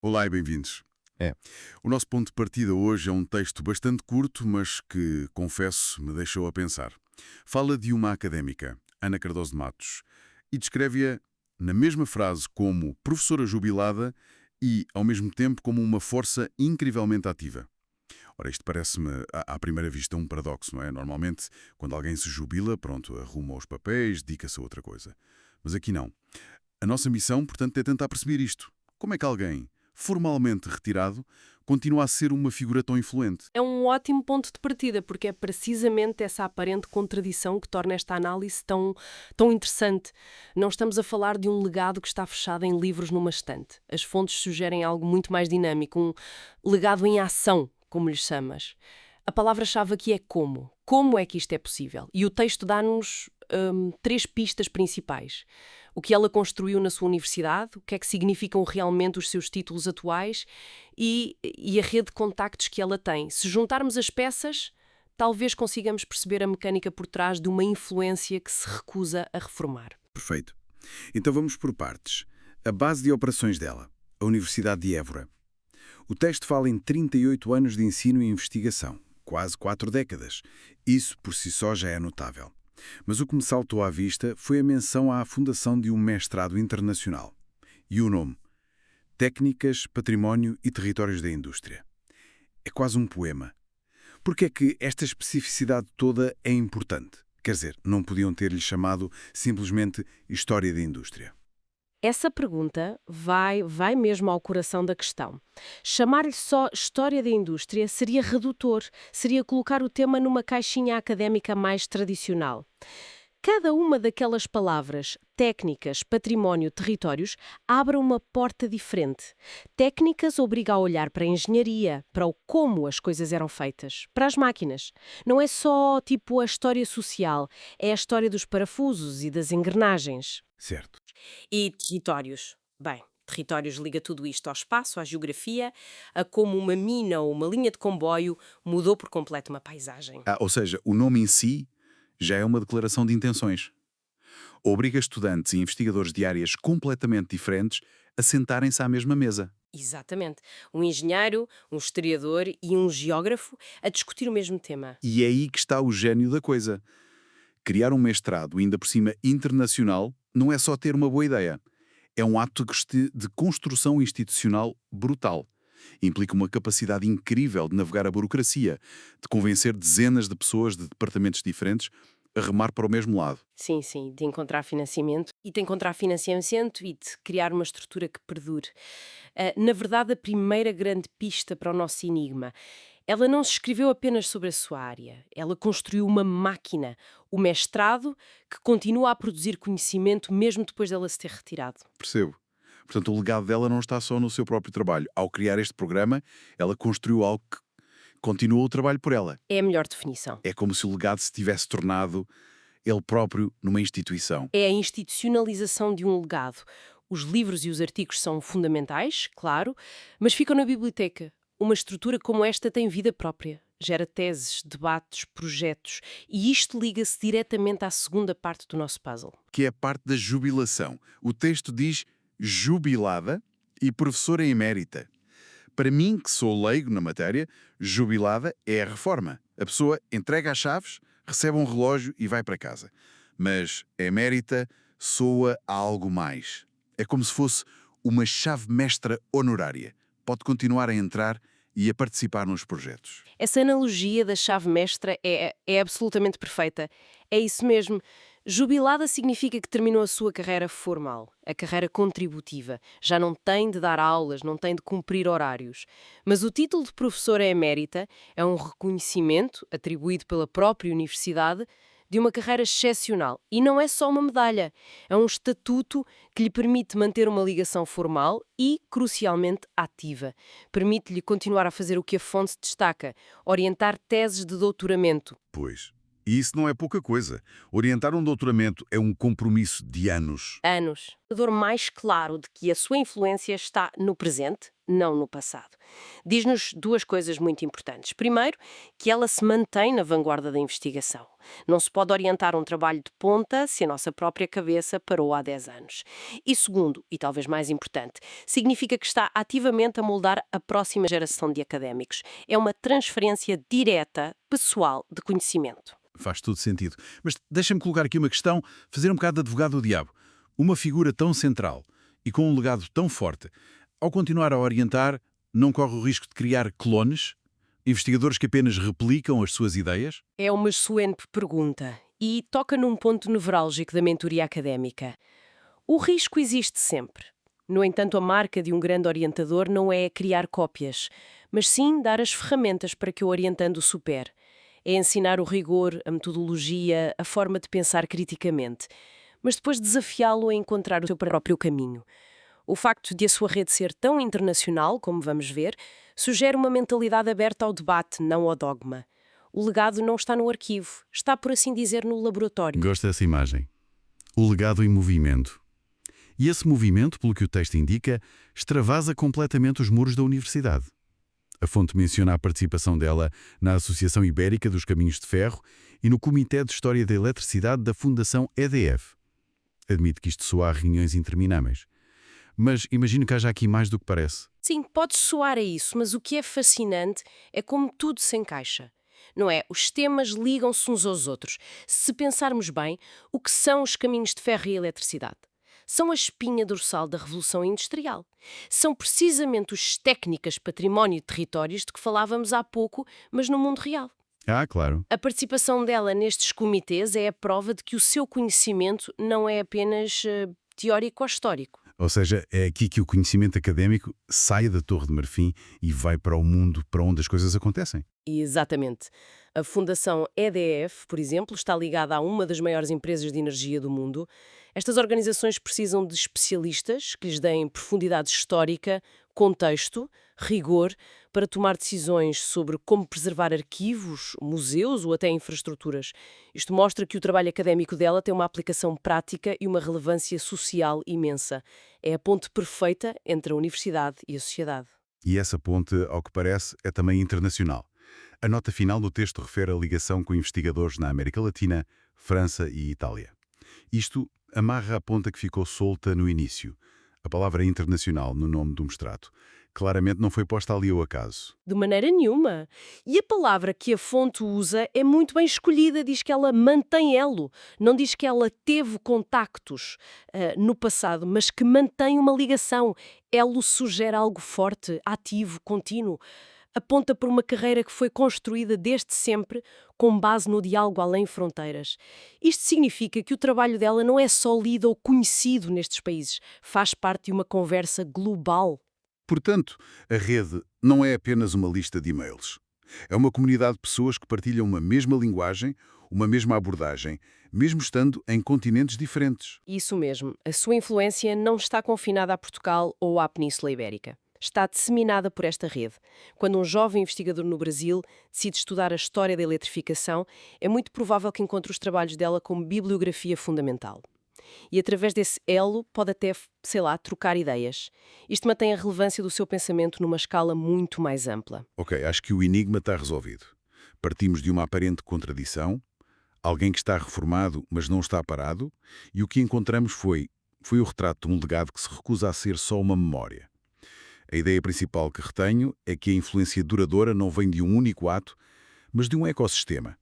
Olá e bem-vindos. É. O nosso ponto de partida hoje é um texto bastante curto, mas que, confesso, me deixou a pensar. Fala de uma académica, Ana Cardoso de Matos, e descreve-a na mesma frase como professora jubilada e, ao mesmo tempo, como uma força incrivelmente ativa. Ora, isto parece-me, à primeira vista, um paradoxo, não é? Normalmente, quando alguém se jubila, pronto, arruma os papéis, dedica-se a outra coisa. Mas aqui não. A nossa missão, portanto, é tentar perceber isto. Como é que alguém, formalmente retirado, continua a ser uma figura tão influente? É um ótimo ponto de partida, porque é precisamente essa aparente contradição que torna esta análise tão interessante. Não estamos a falar de um legado que está fechado em livros numa estante. As fontes sugerem algo muito mais dinâmico, um legado em ação, como lhes chamas. A palavra-chave aqui é como. Como é que isto é possível? E o texto dá-nos três pistas principais. O que ela construiu na sua universidade, o que é que significam realmente os seus títulos atuais e a rede de contactos que ela tem. Se juntarmos as peças, talvez consigamos perceber a mecânica por trás de uma influência que se recusa a reformar. Perfeito. Então vamos por partes. A base de operações dela, a Universidade de Évora. O texto fala em 38 anos de ensino e investigação, quase 4 décadas. Isso por si só já é notável. Mas o que me saltou à vista foi a menção à fundação de um mestrado internacional. E o nome: Técnicas, Património e Territórios da Indústria. É quase um poema. Porque é que esta especificidade toda é importante? Quer dizer, não podiam ter-lhe chamado simplesmente História da Indústria. Essa pergunta vai mesmo ao coração da questão. Chamar-lhe só História da Indústria seria redutor, seria colocar o tema numa caixinha académica mais tradicional. Cada uma daquelas palavras, técnicas, património, territórios, abre uma porta diferente. Técnicas obriga a olhar para a engenharia, para o como as coisas eram feitas, para as máquinas. Não é só tipo a história social, é a história dos parafusos e das engrenagens. Certo. E territórios? Bem, territórios liga tudo isto ao espaço, à geografia, a como uma mina ou uma linha de comboio mudou por completo uma paisagem. Ou seja, o nome em si já é uma declaração de intenções. Obriga estudantes e investigadores de áreas completamente diferentes a sentarem-se à mesma mesa. Exatamente. Um engenheiro, um historiador e um geógrafo a discutir o mesmo tema. E é aí que está o gênio da coisa. Criar um mestrado, ainda por cima internacional, não é só ter uma boa ideia. É um ato de construção institucional brutal. Implica uma capacidade incrível de navegar a burocracia, de convencer dezenas de pessoas de departamentos diferentes a remar para o mesmo lado. Sim, sim, de encontrar financiamento e de encontrar financiamento e de criar uma estrutura que perdure. Na verdade, a primeira grande pista para o nosso enigma. Ela não se escreveu apenas sobre a sua área. Ela construiu uma máquina, o mestrado, que continua a produzir conhecimento mesmo depois dela se ter retirado. Percebo. Portanto, o legado dela não está só no seu próprio trabalho. Ao criar este programa, ela construiu algo que continua o trabalho por ela. É a melhor definição. É como se o legado se tivesse tornado ele próprio numa instituição. É a institucionalização de um legado. Os livros e os artigos são fundamentais, claro, mas ficam na biblioteca. Uma estrutura como esta tem vida própria. Gera teses, debates, projetos. E isto liga-se diretamente à segunda parte do nosso puzzle. Que é a parte da jubilação. O texto diz jubilada e professora emérita. Para mim, que sou leigo na matéria, jubilada é a reforma. A pessoa entrega as chaves, recebe um relógio e vai para casa. Mas emérita soa a algo mais. É como se fosse uma chave mestra honorária. Pode continuar a entrar e a participar nos projetos. Essa analogia da chave mestra é absolutamente perfeita. É isso mesmo. Jubilada significa que terminou a sua carreira formal, a carreira contributiva. Já não tem de dar aulas, não tem de cumprir horários. Mas o título de professora emérita é um reconhecimento, atribuído pela própria universidade, de uma carreira excepcional. E não é só uma medalha, é um estatuto que lhe permite manter uma ligação formal e, crucialmente, ativa. Permite-lhe continuar a fazer o que a fonte destaca, orientar teses de doutoramento. Pois. E isso não é pouca coisa. Orientar um doutoramento é um compromisso de anos. Anos. O indicador mais claro de que a sua influência está no presente, não no passado. Diz-nos duas coisas muito importantes. Primeiro, que ela se mantém na vanguarda da investigação. Não se pode orientar um trabalho de ponta se a nossa própria cabeça parou há 10 anos. E segundo, e talvez mais importante, significa que está ativamente a moldar a próxima geração de académicos. É uma transferência direta, pessoal, de conhecimento. Faz todo sentido. Mas deixa-me colocar aqui uma questão, fazer um bocado de advogado do diabo. Uma figura tão central e com um legado tão forte, ao continuar a orientar, não corre o risco de criar clones? Investigadores que apenas replicam as suas ideias? É uma excelente pergunta e toca num ponto nevrálgico da mentoria académica. O risco existe sempre. No entanto, a marca de um grande orientador não é criar cópias, mas sim dar as ferramentas para que o orientando supere. É ensinar o rigor, a metodologia, a forma de pensar criticamente, mas depois desafiá-lo a encontrar o seu próprio caminho. O facto de a sua rede ser tão internacional, como vamos ver, sugere uma mentalidade aberta ao debate, não ao dogma. O legado não está no arquivo, está, por assim dizer, no laboratório. Gosto dessa imagem. O legado em movimento. E esse movimento, pelo que o texto indica, extravasa completamente os muros da universidade. A fonte menciona a participação dela na Associação Ibérica dos Caminhos de Ferro e no Comitê de História da Eletricidade da Fundação EDF. Admito que isto soa a reuniões intermináveis. Mas imagino que haja aqui mais do que parece. Sim, pode soar a isso, mas o que é fascinante é como tudo se encaixa. Não é? Os temas ligam-se uns aos outros. Se pensarmos bem, o que são os caminhos de ferro e a eletricidade? São a espinha dorsal da Revolução Industrial. São precisamente os técnicas, património e territórios de que falávamos há pouco, mas no mundo real. Ah, claro. A participação dela nestes comitês é a prova de que o seu conhecimento não é apenas teórico ou histórico. Ou seja, é aqui que o conhecimento académico sai da Torre de Marfim e vai para o mundo para onde as coisas acontecem. Exatamente. A Fundação EDF, por exemplo, está ligada a uma das maiores empresas de energia do mundo. Estas organizações precisam de especialistas que lhes deem profundidade histórica, contexto, rigor, para tomar decisões sobre como preservar arquivos, museus ou até infraestruturas. Isto mostra que o trabalho académico dela tem uma aplicação prática e uma relevância social imensa. É a ponte perfeita entre a universidade e a sociedade. E essa ponte, ao que parece, é também internacional. A nota final do texto refere a ligação com investigadores na América Latina, França e Itália. Isto amarra a ponta que ficou solta no início. A palavra internacional no nome do mestrado. Claramente não foi posta ali ao acaso. De maneira nenhuma. E a palavra que a fonte usa é muito bem escolhida. Diz que ela mantém elo. Não diz que ela teve contactos no passado, mas que mantém uma ligação. Elo sugere algo forte, ativo, contínuo. Aponta para uma carreira que foi construída desde sempre com base no diálogo além fronteiras. Isto significa que o trabalho dela não é só lido ou conhecido nestes países, faz parte de uma conversa global. Portanto, a rede não é apenas uma lista de e-mails. É uma comunidade de pessoas que partilham uma mesma linguagem, uma mesma abordagem, mesmo estando em continentes diferentes. Isso mesmo, a sua influência não está confinada a Portugal ou à Península Ibérica. Está disseminada por esta rede. Quando um jovem investigador no Brasil decide estudar a história da eletrificação, é muito provável que encontre os trabalhos dela como bibliografia fundamental. E através desse elo pode até, sei lá, trocar ideias. Isto mantém a relevância do seu pensamento numa escala muito mais ampla. Ok, acho que o enigma está resolvido. Partimos de uma aparente contradição, alguém que está reformado, mas não está parado, e o que encontramos foi o retrato de um legado que se recusa a ser só uma memória. A ideia principal que retenho é que a influência duradoura não vem de um único ato, mas de um ecossistema.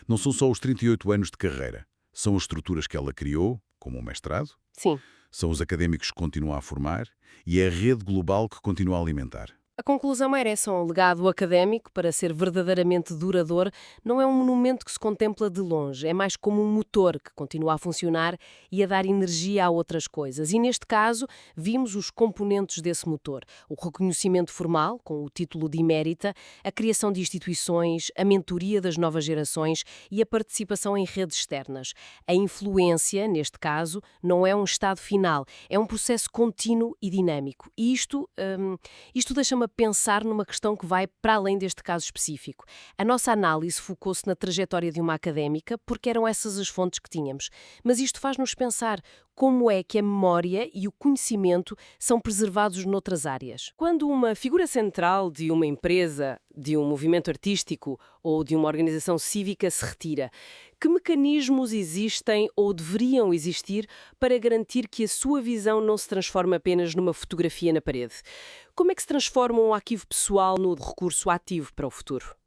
Não são só os 38 anos de carreira, são as estruturas que ela criou, como o mestrado, Sim. são os académicos que continua a formar e é a rede global que continua a alimentar. A conclusão era essa, um legado académico, para ser verdadeiramente duradouro, não é um monumento que se contempla de longe, é mais como um motor que continua a funcionar e a dar energia a outras coisas. E neste caso, vimos os componentes desse motor. O reconhecimento formal, com o título de emérita, a criação de instituições, a mentoria das novas gerações e a participação em redes externas. A influência, neste caso, não é um estado final, é um processo contínuo e dinâmico. E isto deixa-me pensar numa questão que vai para além deste caso específico. A nossa análise focou-se na trajetória de uma académica, porque eram essas as fontes que tínhamos. Mas isto faz-nos pensar como é que a memória e o conhecimento são preservados noutras áreas. Quando uma figura central de uma empresa, de um movimento artístico ou de uma organização cívica se retira, que mecanismos existem ou deveriam existir para garantir que a sua visão não se transforme apenas numa fotografia na parede? Como é que se transforma um arquivo pessoal no recurso ativo para o futuro?